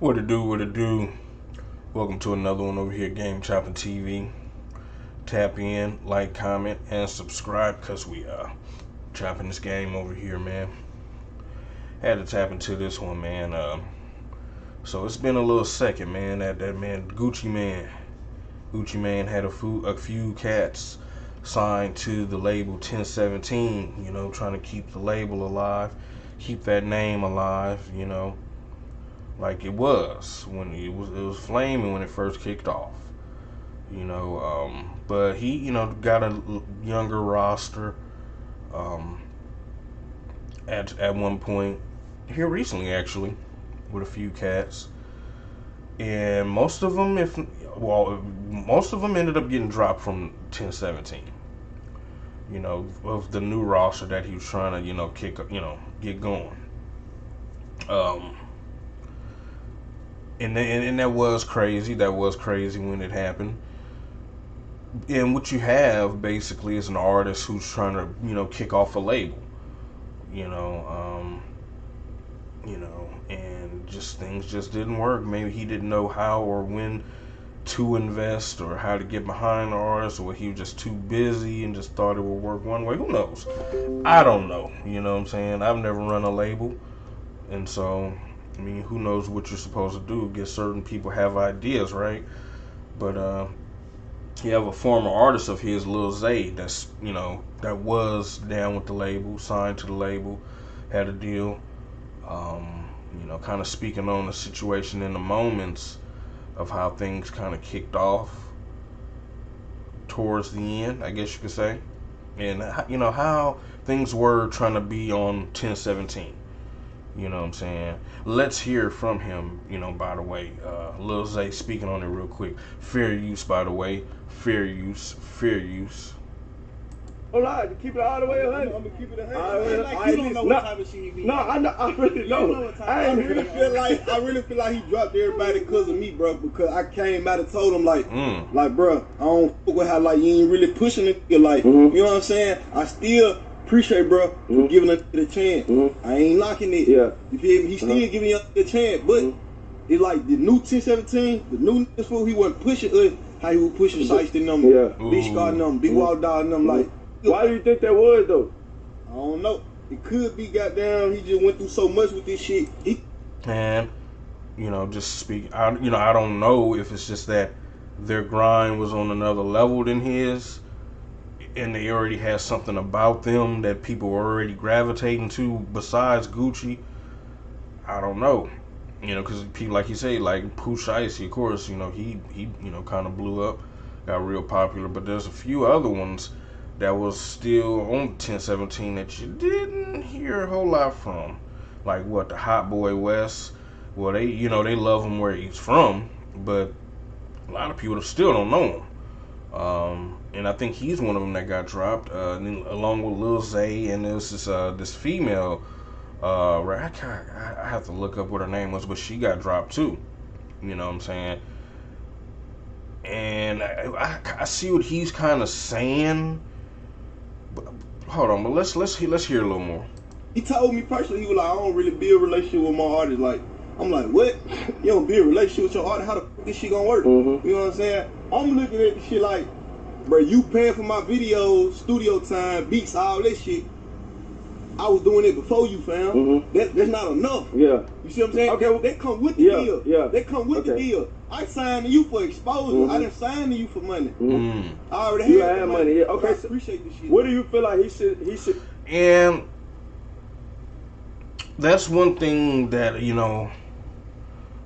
What it do, what it do. Welcome to another one over here, Game Chopping TV. Tap in, like, comment, and subscribe, because we chopping this game over here, man. Had to tap into this one, man. So it's been a little second, man. That man, Gucci Man had a few cats signed to the label 1017, trying to keep the label alive, keep that name alive, like it was when it was flaming when it first kicked off, but he got a younger roster at one point here recently, actually, with a few cats, and most of them ended up getting dropped from 1017, of the new roster that he was trying to get going. And that was crazy. That was crazy when it happened. And what you have basically is an artist who's trying to, kick off a label, and just things just didn't work. Maybe he didn't know how or when to invest or how to get behind the artist, or he was just too busy and just thought it would work one way. Who knows? I don't know. You know what I'm saying? I've never run a label, and so, I mean, who knows what you're supposed to do? Get certain people have ideas, right? But you have a former artist of his, Lil Zay, that's that was down with the label, signed to the label, had a deal. Kind of speaking on the situation in the moments of how things kind of kicked off towards the end, I guess you could say, and how things were trying to be on 1017. You know what I'm saying? Let's hear from him, by the way. Lil Zay speaking on it real quick. Fair use, by the way. Fair use. Fair use. Hold on, keep it all the way 100. I'm gonna keep it 100. You don't know what type of shit he be. No, I know. I really know. I really feel like he dropped everybody because of me, bro. Because I came out and told him like, bro, I don't fuck with how you ain't really pushing it. You know what I'm saying? I still appreciate, bro, for giving us the chance. I ain't knocking it. Yeah. You feel me? He still giving us the chance, but it's like the new 1017, the new fool, he wasn't pushing us how he was pushing Shiesty and them, Big Scar and them, Big Wall Dog and them. Like, why do you think that was though? I don't know. It could be goddamn. He just went through so much with this shit. And just speak. I don't know if it's just that their grind was on another level than his, and they already had something about them that people were already gravitating to besides Gucci. I don't know. Because people, like you say, like Pooh Shiesty, of course, he kind of blew up, got real popular. But there's a few other ones that was still on 1017 that you didn't hear a whole lot from. Like what, the Hot Boy West. Well, they love him where he's from, but a lot of people still don't know him. And I think he's one of them that got dropped, along with Lil Zay, and there's this female. I have to look up what her name was, but she got dropped too. You know what I'm saying? And I see what he's kind of saying. But, hold on, but let's hear a little more. He told me personally, he was like, I don't really build a relationship with my artist. Like, I'm like, what? You don't build a relationship with your artist? How the fuck this shit gonna work? You know what I'm saying? I'm looking at the shit like, bro, you paying for my videos, studio time, beats, all that shit. I was doing it before you, fam. That's not enough. Yeah. You see what I'm saying? Okay. They come with the deal. Yeah. They come with the deal. I signed to you for exposure. I didn't sign to you for money. I already had money. Yeah. Okay. I appreciate this shit. What do you feel like he should? And that's one thing that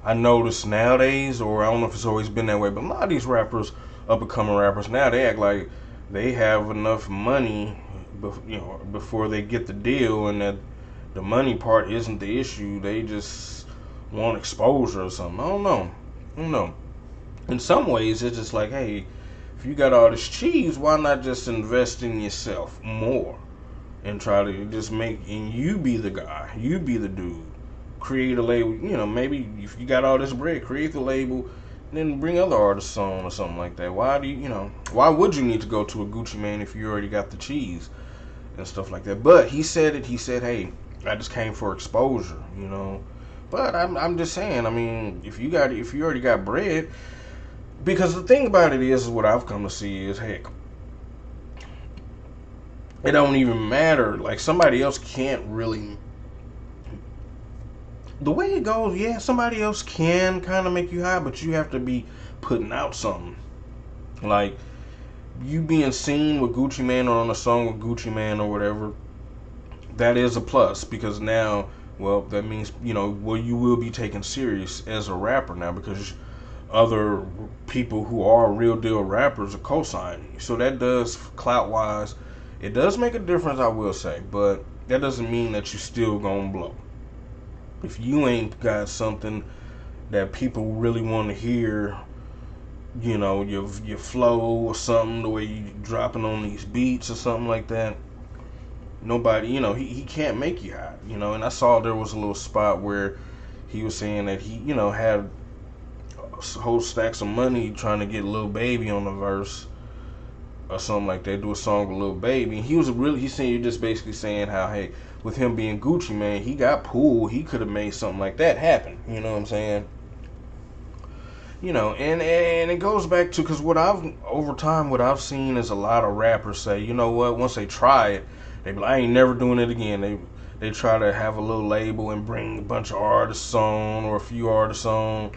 I notice nowadays, or I don't know if it's always been that way, but a lot of these rappers, up and coming rappers now, they act like they have enough money, before they get the deal, and that the money part isn't the issue. They just want exposure or something. I don't know. In some ways, it's just like, hey, if you got all this cheese, why not just invest in yourself more and try to just and you be the guy, you be the dude, create a label. Maybe if you got all this bread, create the label, and then bring other artists on or something like that. Why would you need to go to a Gucci Mane if you already got the cheese and stuff like that? But he said, hey, I just came for exposure, But I'm just saying. I mean, if you already got bread, because the thing about it is what I've come to see is, heck, it don't even matter. Like, somebody else can't really. The way it goes, yeah, somebody else can kind of make you high, but you have to be putting out something. Like, you being seen with Gucci Mane or on a song with Gucci Mane or whatever, that is a plus, because now, well, that means, well, you will be taken serious as a rapper now, because other people who are real deal rappers are co-signing you. So that does, clout wise, it does make a difference, I will say, but that doesn't mean that you still gonna blow. If you ain't got something that people really want to hear, your flow or something, the way you dropping on these beats or something like that, nobody, he can't make you hot, and I saw there was a little spot where he was saying that he, had whole stacks of money trying to get Lil Baby on the verse or something like that, do a song with Lil Baby. And he's saying, you're just basically saying how, hey, with him being Gucci Mane, he got pulled, he could have made something like that happen, you know what I'm saying? And it goes back to, because what I've seen is a lot of rappers say, you know what, once they try it, they be like, I ain't never doing it again. They try to have a little label and bring a bunch of artists on, or a few artists on,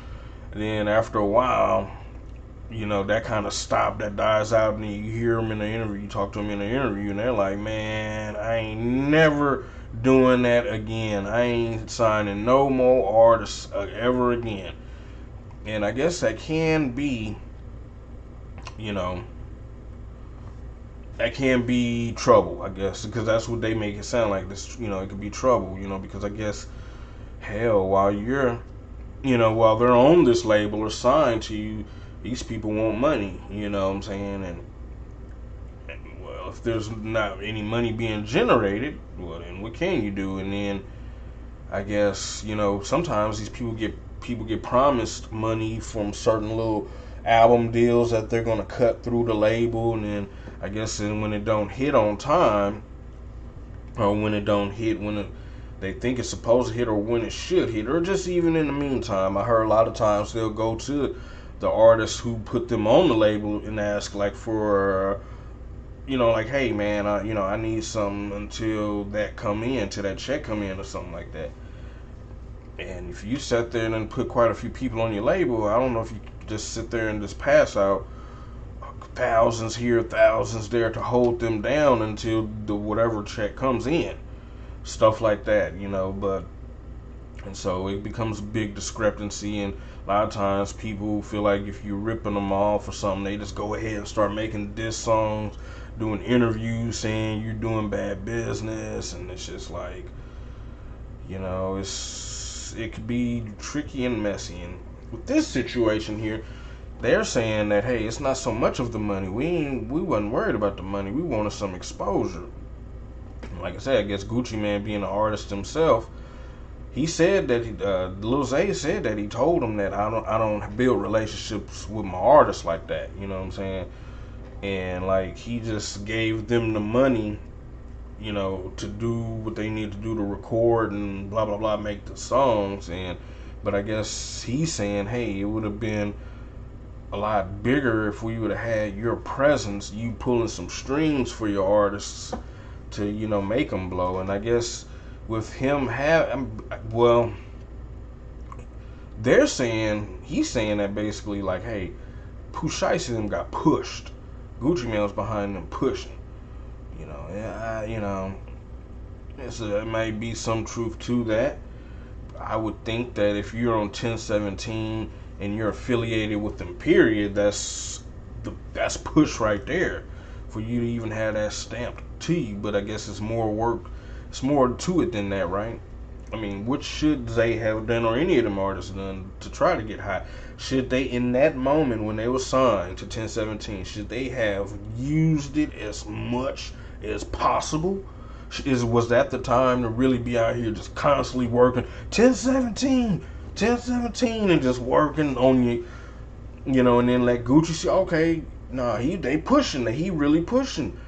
and then after a while, that kind of that dies out, and you hear them in the interview, you talk to them in the interview, and they're like, man, I ain't never doing that again. I ain't signing no more artists ever again. And I guess that can be, that can be trouble, I guess, because that's what they make it sound like. This, it could be trouble, because I guess, hell, while they're on this label or signed to you, these people want money, you know what I'm saying? And well, if there's not any money being generated, well, then what can you do? And then I guess, sometimes these people get promised money from certain little album deals that they're going to cut through the label, and then I guess when it don't hit on time, or when it don't hit they think it's supposed to hit, or when it should hit, or just even in the meantime, I heard a lot of times they'll go to the artists who put them on the label and ask, like, for, like, hey man, I need something until that check come in or something like that. And if you sit there and then put quite a few people on your label, I don't know if you just sit there and just pass out thousands here, thousands there to hold them down until the whatever check comes in. Stuff like that, but, and so it becomes a big discrepancy, and a lot of times people feel like if you're ripping them off or something, they just go ahead and start making diss songs, doing interviews saying you're doing bad business, and it's just like, it could be tricky and messy. And with this situation here, they're saying that, hey, it's not so much of the money. We wasn't worried about the money. We wanted some exposure. Like I said, I guess Gucci Mane, being an artist himself, he said that Lil Zay said that he told him that I don't build relationships with my artists like that. You know what I'm saying? And like, he just gave them the money, to do what they need to do to record and blah blah blah, make the songs. But I guess he's saying, hey, it would have been a lot bigger if we would have had your presence, you pulling some strings for your artists to, make them blow. And I guess with him he's saying that basically, like, hey, Pooh Shiesty them got pushed. Gucci Mane was behind them pushing. There might be some truth to that. I would think that if you're on 1017 and you're affiliated with them, period, that's push right there for you to even have that stamped to you. But I guess it's more work. It's more to it than that, right? I mean, what should they have done, or any of them artists done, to try to get high? Should they, in that moment when they were signed to 1017, should they have used it as much as possible? Was that the time to really be out here just constantly working 1017, and just working on you, and then let Gucci see, okay, nah, they pushing, he really pushing.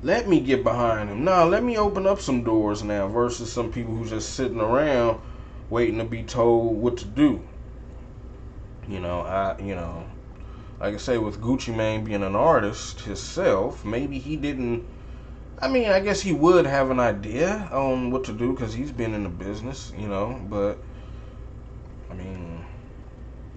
Let me get behind him. Nah, let me open up some doors now, versus some people who just sitting around waiting to be told what to do. Like I say, with Gucci Mane being an artist himself, maybe he didn't. I mean, I guess he would have an idea on what to do because he's been in the business, But I mean,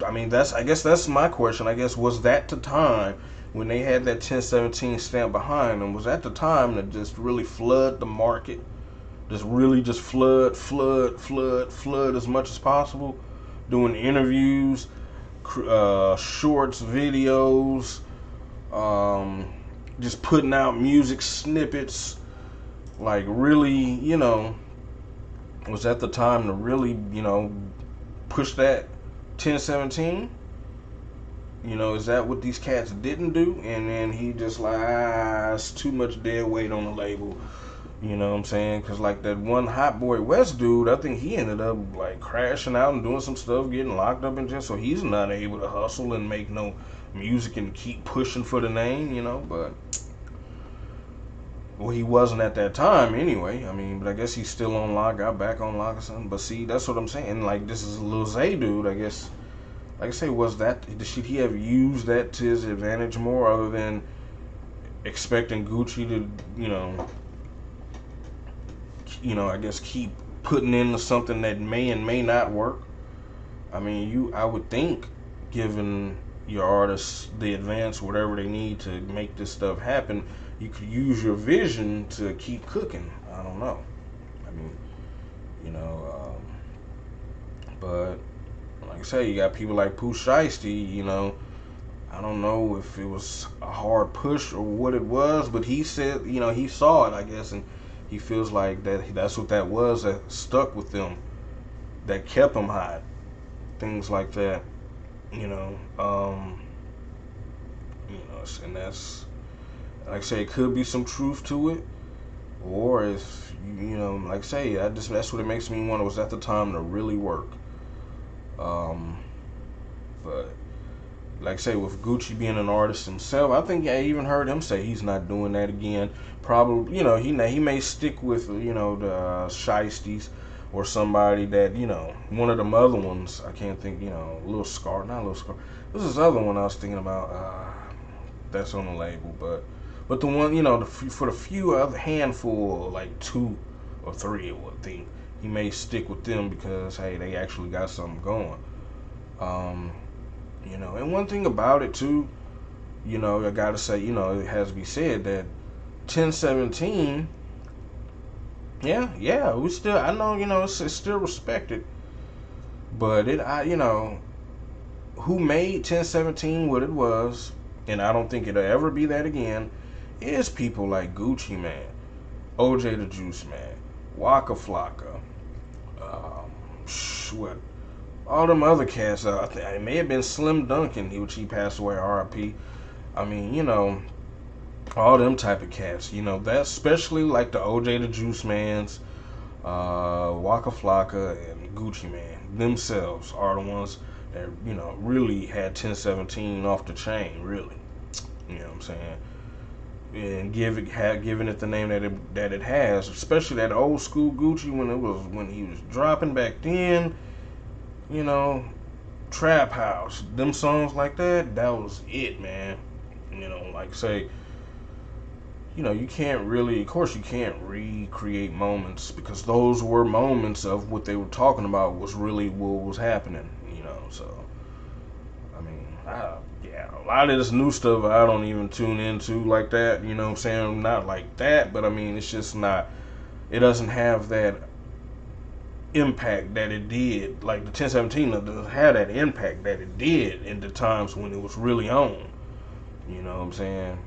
I guess that's my question. I guess was that the time when they had that 1017 stamp behind them? Was that the time to just really flood the market? Just flood as much as possible, doing interviews, shorts, videos, just putting out music snippets, like really, was that the time to really, push that 1017? Is that what these cats didn't do? And then he just like, it's too much dead weight on the label. You know what I'm saying? Because like that one Hot Boy West dude, I think he ended up like crashing out and doing some stuff, getting locked up in jail. So he's not able to hustle and make no music and keep pushing for the name, But well, he wasn't at that time anyway. I mean, but I guess he's still on lock, got back on lock or something. But see, that's what I'm saying. Like this is a Lil Zay dude, I guess. Like I say, should he have used that to his advantage more, other than expecting Gucci to, I guess keep putting into something that may and may not work. I mean, I would think, given your artists the advance, whatever they need to make this stuff happen, you could use your vision to keep cooking. I don't know. I mean, but like I say, you got people like Pooh Shiesty, I don't know if it was a hard push or what it was, but he said, he saw it, I guess, and he feels like that's what that was that stuck with them, that kept them hot. Things like that, and that's, like I say, it could be some truth to it, or if like I say, that's what it makes me wonder. Was that the time to really work? But like I say, with Gucci being an artist himself, I think I even heard him say he's not doing that again. Probably, he may stick with the Shiesties or somebody that one of them other ones. I can't think. Lil Scar, not Lil Scar. This is other one I was thinking about. That's on the label, but the one for the few other handful, like 2 or 3, I would think he may stick with them because hey, they actually got something going. And one thing about it too, I gotta say, it has to be said that 1017, we still, I know, it's still respected, but who made 1017 what it was, and I don't think it'll ever be that again, is people like Gucci Mane, OJ the Juice Man, Waka Flocka, what, all them other cats. It may have been Slim Duncan, which he passed away, R.I.P. I mean, all them type of cats. That especially like the OJ the Juice Mans, Waka Flocka, and Gucci Mane themselves are the ones that really had 1017 off the chain. Really, you know what I'm saying? And giving it the name that it has, especially that old school Gucci when he was dropping back then. Trap House, them songs like that was it, man. Like say, you can't really, of course you can't recreate moments because those were moments of what they were talking about was really what was happening, so, I mean, a lot of this new stuff I don't even tune into like that, what I'm saying, not like that, but I mean, it's just not, it doesn't have that impact that it did, like the 1017 doesn't have that impact that it did in the times when it was really on. You know what I'm saying?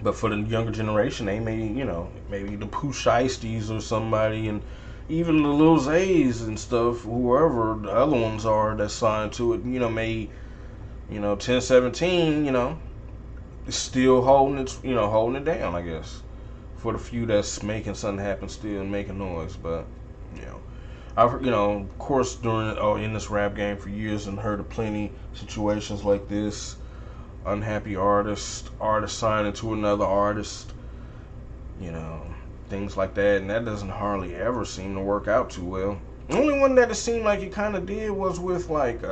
But for the younger generation, they may, maybe the Pooh Shiesties or somebody, and even the Lil Zays and stuff, whoever the other ones are that signed to it, may, 1017, is still holding it down, I guess. For the few that's making something happen still and making noise, but I've of course during in this rap game for years and heard of plenty situations like this, unhappy artist signing to another artist, things like that, and that doesn't hardly ever seem to work out too well. The only one that it seemed like he kind of did was with like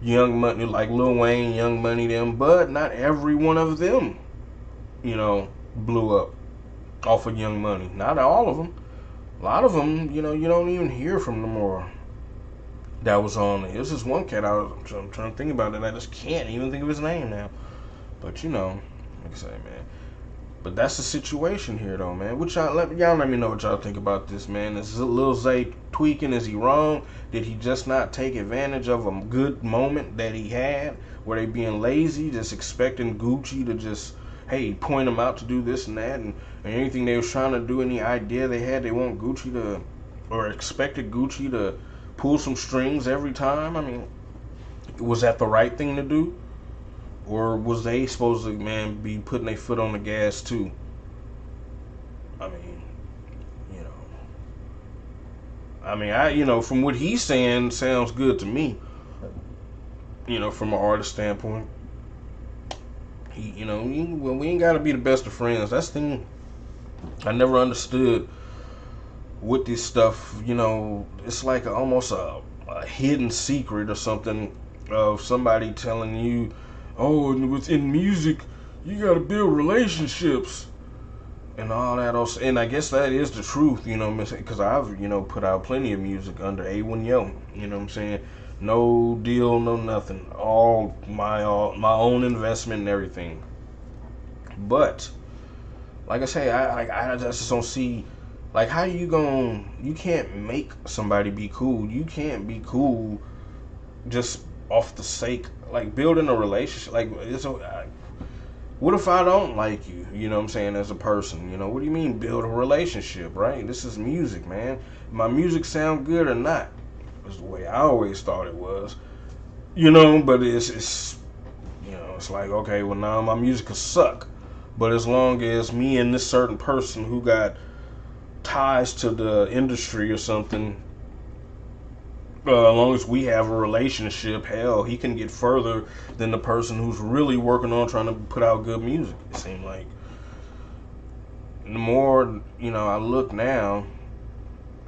Young Money, like Lil Wayne, Young Money, them. But not every one of them, you know, blew up off of Young Money. Not all of them. A lot of them, you know, you don't even hear from no more. That was on. This is one cat I'm trying to think about it. I just can't even think of his name now. But you know, like I say, man. But that's the situation here, though, man. Y'all let me know what y'all think about this, man. Is Lil Zay tweaking? Is he wrong? Did he just not take advantage of a good moment that he had? Were they being lazy, just expecting Gucci to just, hey, point them out to do this and that, and anything they was trying to do, any idea they had, they want Gucci to, or expected Gucci to pull some strings every time? I mean, was that the right thing to do? Or was they supposed to, man, be putting their foot on the gas too? I mean, from what he's saying, sounds good to me. You know, from an artist standpoint, we ain't got to be the best of friends. That's the thing. I never understood with this stuff. You know, it's like almost a hidden secret or something of somebody telling you, oh, within music, you gotta build relationships and all that else. And I guess that is the truth, you know, because I've, put out plenty of music under A1 Yo. You know what I'm saying? No deal, no nothing. All my own investment and everything. But like I say, I just don't see, like, how you can't make somebody be cool. You can't be cool just off the sake, like, building a relationship. Like, what if I don't like you, you know what I'm saying, as a person? You know, what do you mean build a relationship, right? This is music, man. My music sound good or not? That's the way I always thought it was. You know, but it's like, okay, well, now my music could suck. But as long as me and this certain person who got ties to the industry or something, as long as we have a relationship, hell, he can get further than the person who's really working on trying to put out good music. It seemed like. And the more, I look now,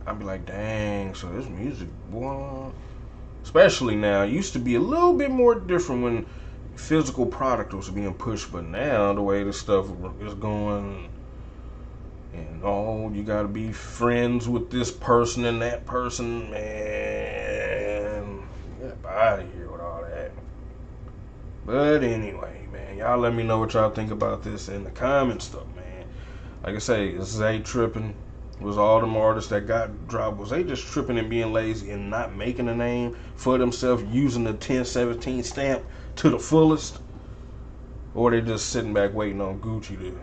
I'd be like, dang, so this music, boy. Especially now. It used to be a little bit more different when physical product was being pushed, but now the way this stuff is going, and you gotta be friends with this person and that person, man, get out of here with all that. But anyway, man, y'all let me know what y'all think about this in the comments stuff, man. Like I say, Zay tripping. Was all them artists that got dropped, was they just tripping and being lazy and not making a name for themselves, using the 1017 stamp to the fullest? Or they just sitting back waiting on Gucci to,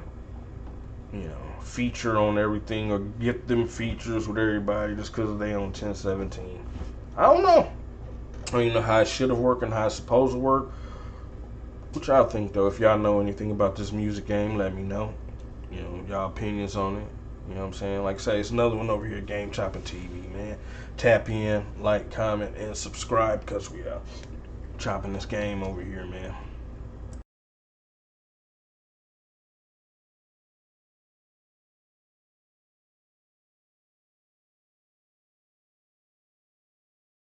feature on everything or get them features with everybody just because they on 1017? I don't know. I don't even know how it should have worked and how it's supposed to work. What y'all think, though? If y'all know anything about this music game, let me know. Y'all opinions on it. You know what I'm saying? Like I say, it's another one over here, Game Chopping TV, man. Tap in, like, comment, and subscribe because we are chopping this game over here, man.